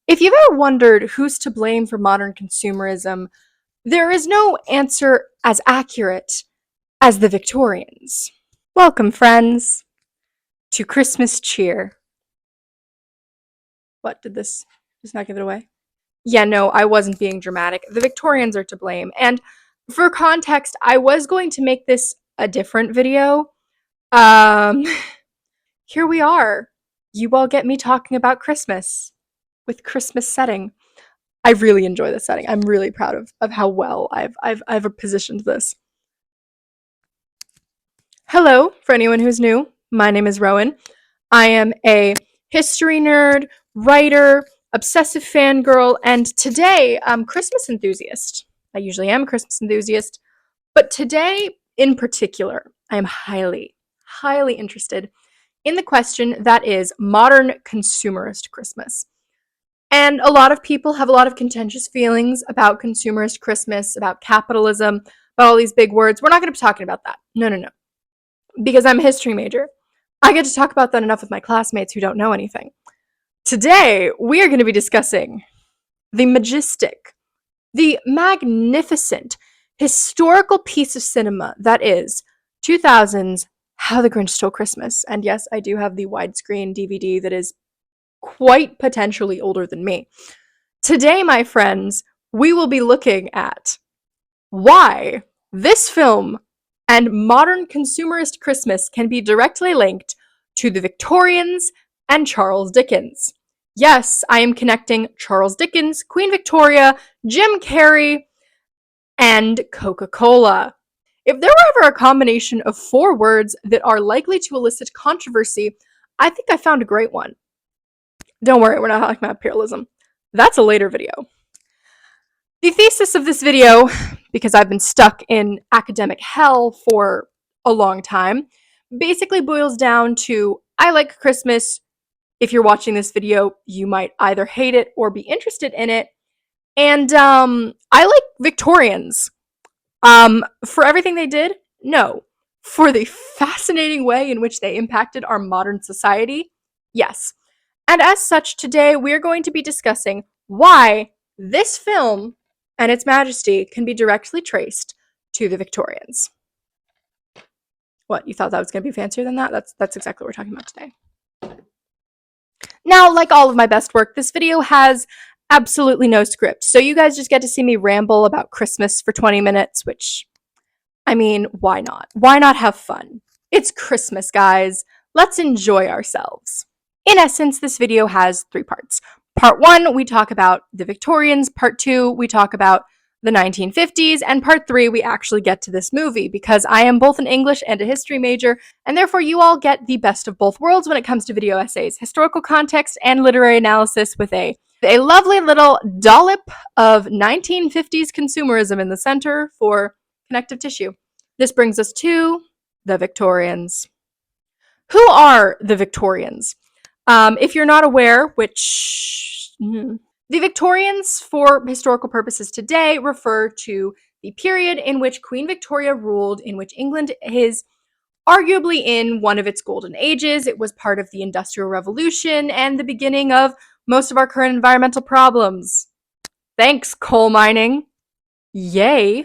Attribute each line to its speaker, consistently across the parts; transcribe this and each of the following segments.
Speaker 1: If you've ever wondered who's to blame for modern consumerism, there is no answer as accurate as the Victorians. Welcome, friends, to Christmas cheer. What, did this just not give it away? Yeah, no, I wasn't being dramatic. The Victorians are to blame. And for context, I was going to make this a different video. Um, Here we are. You all get me talking about Christmas with Christmas setting. I really enjoy this setting. I'm really proud of how well I've positioned this. Hello, for anyone who's new. My name is Rowan. I am a history nerd, writer, obsessive fangirl, and today I'm Christmas enthusiast. I usually am a Christmas enthusiast, but today in particular, I am highly, highly interested in the question that is modern consumerist Christmas. And a lot of people have a lot of contentious feelings about consumerist Christmas, about capitalism, about all these big words. We're not going to be talking about that. No. Because I'm a history major. I get to talk about that enough with my classmates who don't know anything. Today, we are going to be discussing the majestic, the magnificent, historical piece of cinema that is 2000's How the Grinch Stole Christmas. And yes, I do have the widescreen DVD that is quite potentially older than me. Today, my friends, we will be looking at why this film and modern consumerist Christmas can be directly linked to the Victorians and Charles Dickens. Yes, I am connecting Charles Dickens, Queen Victoria, Jim Carrey, and Coca-Cola. If there were ever a combination of 4 words that are likely to elicit controversy, I think I found a great one. Don't worry, we're not talking about imperialism. That's a later video. The thesis of this video, because I've been stuck in academic hell for a long time, basically boils down to I like Christmas. If you're watching this video, you might either hate it or be interested in it. And I like Victorians. For everything they did? No. For the fascinating way in which they impacted our modern society? Yes. And as such, today we're going to be discussing why this film and its majesty can be directly traced to the Victorians. What, you thought that was going to be fancier than that? That's exactly what we're talking about today. Now, like all of my best work, this video has absolutely no script, so you guys just get to see me ramble about Christmas for 20 minutes, which, I mean, why not? Why not have fun? It's Christmas, guys. Let's enjoy ourselves. In essence, this video has 3 parts. Part 1, we talk about the Victorians. Part 2, we talk about the 1950s. And part 3, we actually get to this movie because I am both an English and a history major, and therefore you all get the best of both worlds when it comes to video essays, historical context, and literary analysis with a lovely little dollop of 1950s consumerism in the center for connective tissue. This brings us to the Victorians. Who are the Victorians? If you're not aware, the Victorians, for historical purposes today, refer to the period in which Queen Victoria ruled, in which England is arguably in one of its golden ages. It was part of the Industrial Revolution and the beginning of most of our current environmental problems. Thanks, coal mining. Yay.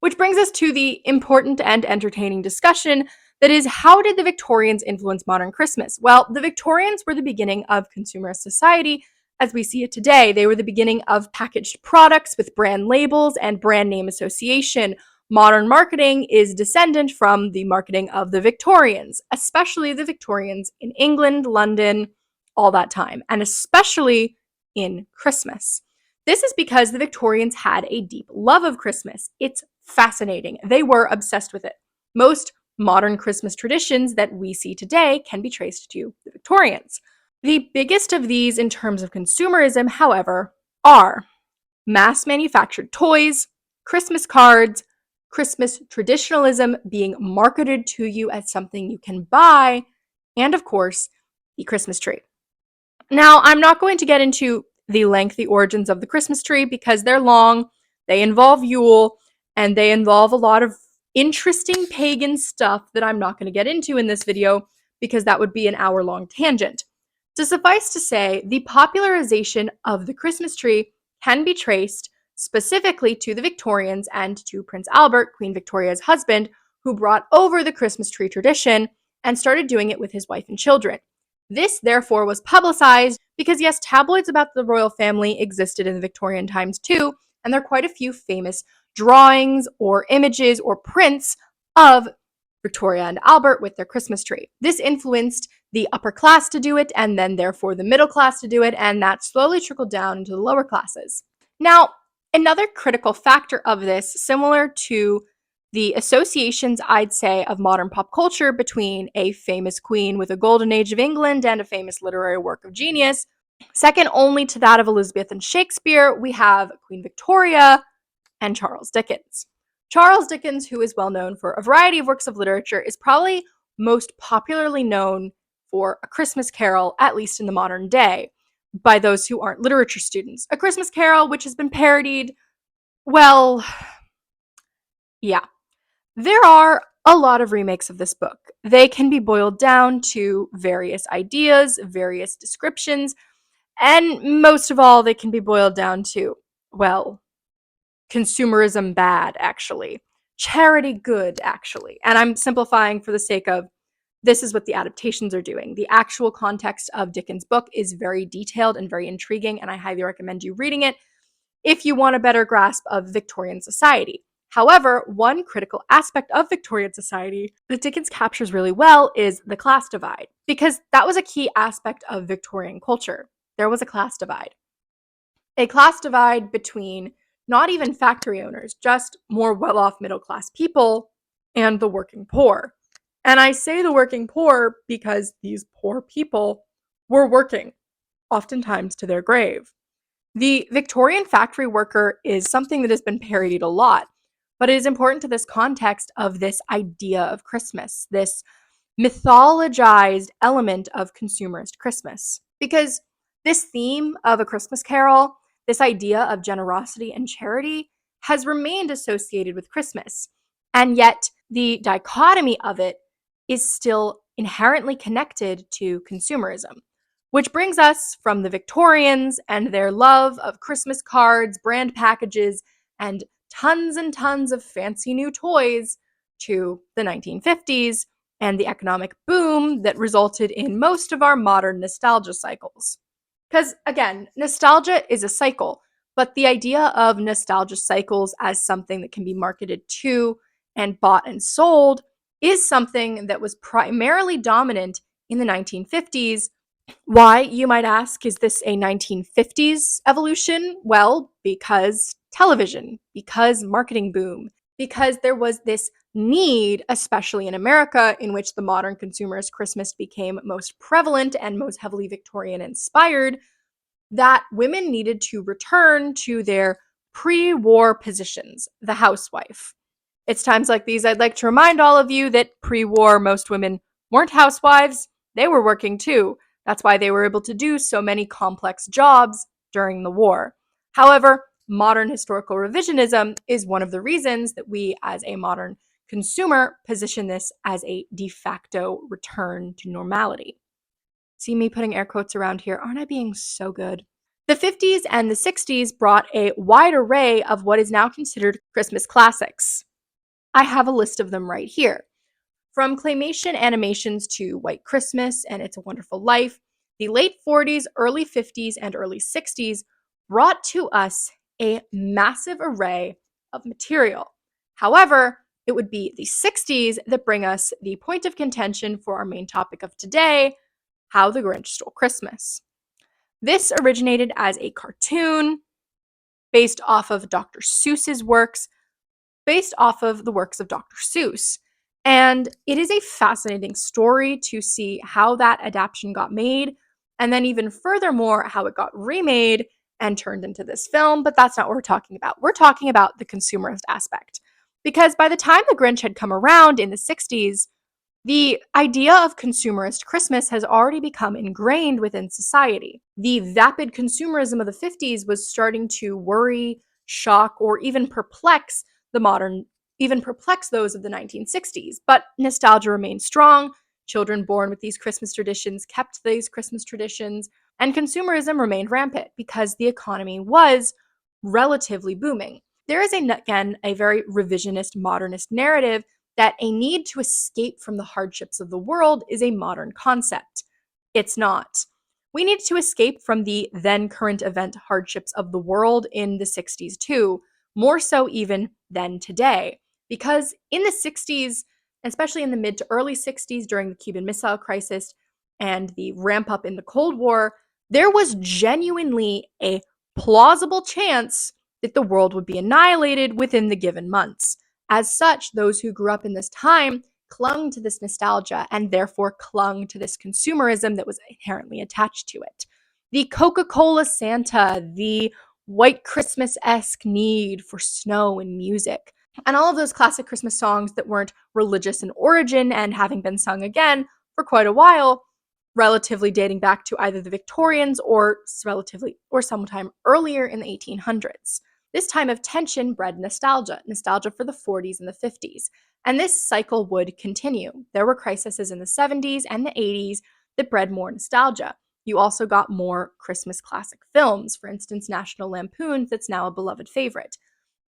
Speaker 1: Which brings us to the important and entertaining discussion that is, how did the Victorians influence modern Christmas? Well, the Victorians were the beginning of consumerist society as we see it today. They were the beginning of packaged products with brand labels and brand name association. Modern marketing is descendant from the marketing of the Victorians, especially the Victorians in England, London, all that time, and especially in Christmas. This is because the Victorians had a deep love of Christmas. It's fascinating. They were obsessed with it. Most modern Christmas traditions that we see today can be traced to the Victorians. The biggest of these in terms of consumerism, however, are mass-manufactured toys, Christmas cards, Christmas traditionalism being marketed to you as something you can buy, and of course, the Christmas tree. Now, I'm not going to get into the lengthy origins of the Christmas tree because they're long, they involve Yule, and they involve a lot of interesting pagan stuff that I'm not going to get into in this video because that would be an hour-long tangent. So suffice to say, the popularization of the Christmas tree can be traced specifically to the Victorians and to Prince Albert, Queen Victoria's husband, who brought over the Christmas tree tradition and started doing it with his wife and children. This, therefore, was publicized because, yes, tabloids about the royal family existed in the Victorian times too, and there are quite a few famous drawings or images or prints of Victoria and Albert with their Christmas tree. This influenced the upper class to do it, and then therefore the middle class to do it, and that slowly trickled down into the lower classes. Now, another critical factor of this, similar to the associations, I'd say, of modern pop culture between a famous queen with a golden age of England and a famous literary work of genius, second only to that of Elizabeth and Shakespeare, we have Queen Victoria and Charles Dickens. Charles Dickens, who is well known for a variety of works of literature, is probably most popularly known for A Christmas Carol, at least in the modern day, by those who aren't literature students. A Christmas Carol, which has been parodied, well, yeah. There are a lot of remakes of this book. They can be boiled down to various ideas, various descriptions, and most of all, they can be boiled down to, well, consumerism bad, actually. Charity good, actually. And I'm simplifying for the sake of this is what the adaptations are doing. The actual context of Dickens' book is very detailed and very intriguing, and I highly recommend you reading it if you want a better grasp of Victorian society. However, one critical aspect of Victorian society that Dickens captures really well is the class divide, because that was a key aspect of Victorian culture. There was a class divide. A class divide between not even factory owners, just more well-off middle-class people and the working poor. And I say the working poor because these poor people were working, oftentimes to their grave. The Victorian factory worker is something that has been parodied a lot, but it is important to this context of this idea of Christmas, this mythologized element of consumerist Christmas. Because this theme of A Christmas Carol, this idea of generosity and charity, has remained associated with Christmas. And yet, the dichotomy of it is still inherently connected to consumerism. Which brings us from the Victorians and their love of Christmas cards, brand packages, and tons of fancy new toys to the 1950s and the economic boom that resulted in most of our modern nostalgia cycles. Because again, nostalgia is a cycle, but the idea of nostalgia cycles as something that can be marketed to and bought and sold is something that was primarily dominant in the 1950s. Why, you might ask, is this a 1950s evolution? Well, because television, because marketing boom, because there was this need, especially in America, in which the modern consumerist Christmas became most prevalent and most heavily Victorian inspired, that women needed to return to their pre-war positions, the housewife. It's times like these I'd like to remind all of you that pre-war most women weren't housewives, they were working too. That's why they were able to do so many complex jobs during the war. However, modern historical revisionism is one of the reasons that we, as a modern consumer, position this as a de facto return to normality. See me putting air quotes around here? Aren't I being so good? The 50s and the 60s brought a wide array of what is now considered Christmas classics. I have a list of them right here. From claymation animations to White Christmas and It's a Wonderful Life, the late 40s, early 50s, and early 60s brought to us a massive array of material. However, it would be the 60s that bring us the point of contention for our main topic of today, How the Grinch Stole Christmas. This originated as a cartoon based off of Dr. Seuss's works, based off of the works of Dr. Seuss. And it is a fascinating story to see how that adaptation got made, and then even furthermore, how it got remade and turned into this film, but that's not what we're talking about. We're talking about the consumerist aspect. Because by the time The Grinch had come around in the 60s, the idea of consumerist Christmas has already become ingrained within society. The vapid consumerism of the 50s was starting to worry, shock, or even perplex those of the 1960s. But nostalgia remained strong Children born with these Christmas traditions kept these Christmas traditions, and consumerism remained rampant because the economy was relatively booming. There is, again, a very revisionist modernist narrative that a need to escape from the hardships of the world is a modern concept. It's not. We need to escape from the then current event hardships of the world in the 60s too, more so even than today. Because in the 60s, especially in the mid to early 60s during the Cuban Missile Crisis and the ramp up in the Cold War, there was genuinely a plausible chance that the world would be annihilated within the given months. As such, those who grew up in this time clung to this nostalgia and therefore clung to this consumerism that was inherently attached to it. The Coca-Cola Santa, the white Christmas-esque need for snow and music, and all of those classic Christmas songs that weren't religious in origin and having been sung again for quite a while, relatively dating back to either the Victorians or sometime earlier in the 1800s. This time of tension bred nostalgia for the 40s and the 50s. And this cycle would continue. There were crises in the 70s and the 80s that bred more nostalgia. You also got more Christmas classic films, for instance, National Lampoon, that's now a beloved favorite.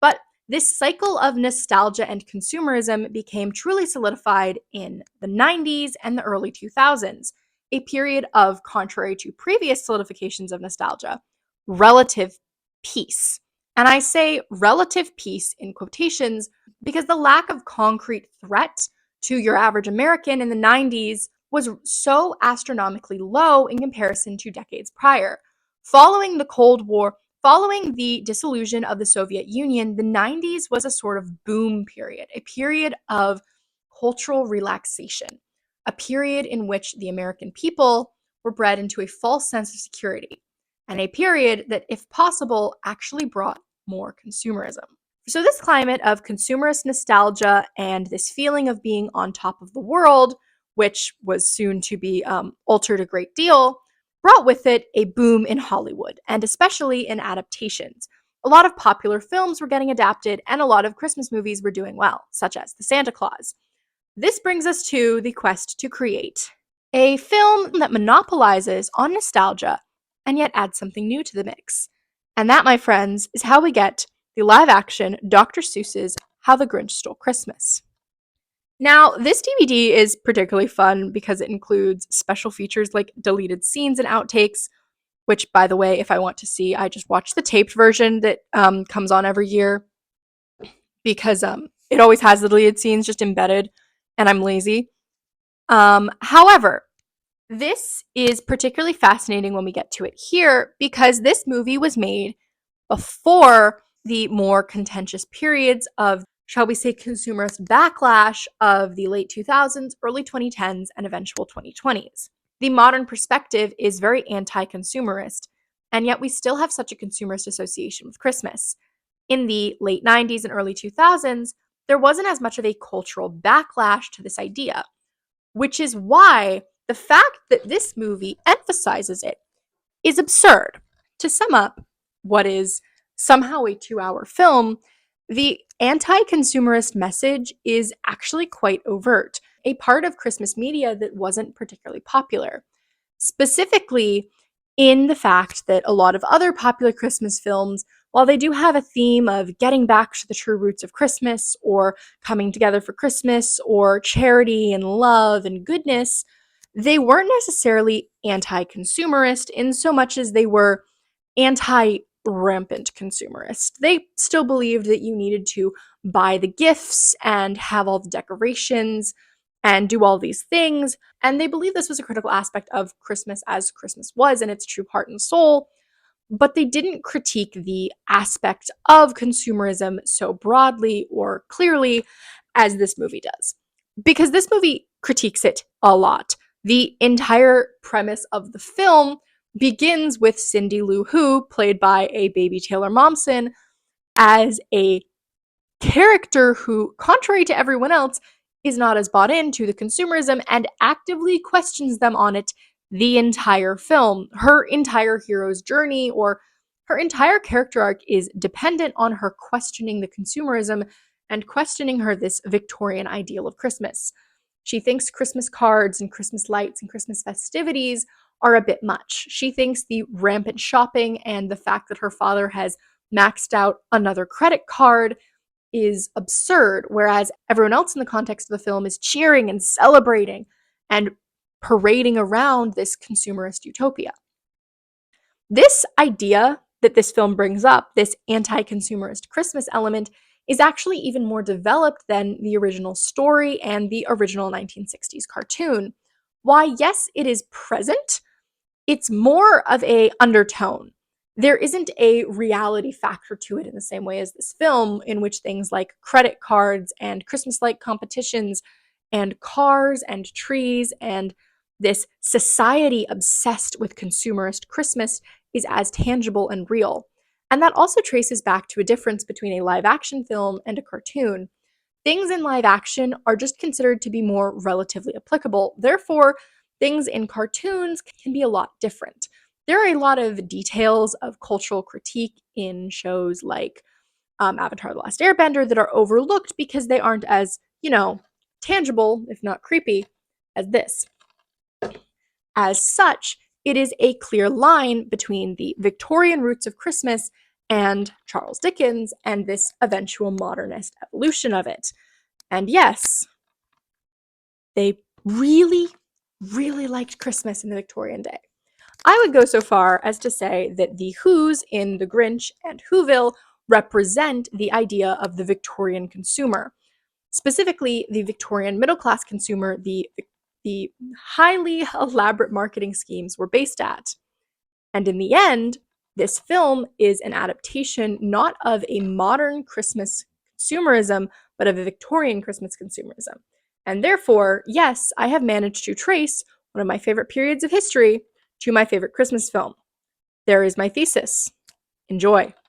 Speaker 1: But this cycle of nostalgia and consumerism became truly solidified in the 90s and the early 2000s, a period of, contrary to previous solidifications of nostalgia, relative peace. And I say relative peace in quotations because the lack of concrete threat to your average American in the 90s was so astronomically low in comparison to decades prior. Following the Cold War, following the dissolution of the Soviet Union, the 90s was a sort of boom period, a period of cultural relaxation, a period in which the American people were bred into a false sense of security, and a period that, if possible, actually brought more consumerism. So this climate of consumerist nostalgia and this feeling of being on top of the world, which was soon to be altered a great deal, brought with it a boom in Hollywood, and especially in adaptations. A lot of popular films were getting adapted, and a lot of Christmas movies were doing well, such as The Santa Claus. This brings us to the quest to create a film that monopolizes on nostalgia and yet adds something new to the mix. And that, my friends, is how we get the live-action Dr. Seuss's How the Grinch Stole Christmas. Now, this DVD is particularly fun because it includes special features like deleted scenes and outtakes, which, by the way, if I want to see, I just watch the taped version that comes on every year because it always has the deleted scenes just embedded, and I'm lazy. However, this is particularly fascinating when we get to it here because this movie was made before the more contentious periods of, shall we say, consumerist backlash of the late 2000s, early 2010s, and eventual 2020s. The modern perspective is very anti-consumerist, and yet we still have such a consumerist association with Christmas. In the late 90s and early 2000s, there wasn't as much of a cultural backlash to this idea, which is why the fact that this movie emphasizes it is absurd. To sum up what is somehow a 2-hour film, the anti-consumerist message is actually quite overt, a part of Christmas media that wasn't particularly popular. Specifically, in the fact that a lot of other popular Christmas films, while they do have a theme of getting back to the true roots of Christmas, or coming together for Christmas, or charity and love and goodness, they weren't necessarily anti-consumerist in so much as they were anti-rampant consumerist. They still believed that you needed to buy the gifts and have all the decorations and do all these things. And they believed this was a critical aspect of Christmas as Christmas was in its true heart and soul. But they didn't critique the aspect of consumerism so broadly or clearly as this movie does. Because this movie critiques it a lot. The entire premise of the film begins with Cindy Lou Who, played by a baby Taylor Momsen, as a character who, contrary to everyone else, is not as bought into the consumerism and actively questions them on it the entire film. Her entire hero's journey, or her entire character arc, is dependent on her questioning the consumerism and questioning her this Victorian ideal of Christmas. She thinks Christmas cards and Christmas lights and Christmas festivities are a bit much. She thinks the rampant shopping and the fact that her father has maxed out another credit card is absurd, whereas everyone else in the context of the film is cheering and celebrating and parading around this consumerist utopia. This idea that this film brings up, this anti-consumerist Christmas element, is actually even more developed than the original story and the original 1960s cartoon. Why, yes, it is present, it's more of a undertone. There isn't a reality factor to it in the same way as this film, in which things like credit cards and Christmas light competitions and cars and trees and this society obsessed with consumerist Christmas is as tangible and real. And that also traces back to a difference between a live action film and a cartoon. Things in live action are just considered to be more relatively applicable. Therefore, things in cartoons can be a lot different. There are a lot of details of cultural critique in shows like Avatar The Last Airbender that are overlooked because they aren't as, tangible, if not creepy, as this. As such, it is a clear line between the Victorian roots of Christmas and Charles Dickens and this eventual modernist evolution of it. And yes, they really, really liked Christmas in the Victorian day. I would go so far as to say that the Who's in The Grinch and Whoville represent the idea of the Victorian consumer. Specifically, the Victorian middle class consumer, the highly elaborate marketing schemes were based at. And in the end, this film is an adaptation not of a modern Christmas consumerism, but of a Victorian Christmas consumerism. And therefore, yes, I have managed to trace one of my favorite periods of history to my favorite Christmas film. There is my thesis. Enjoy.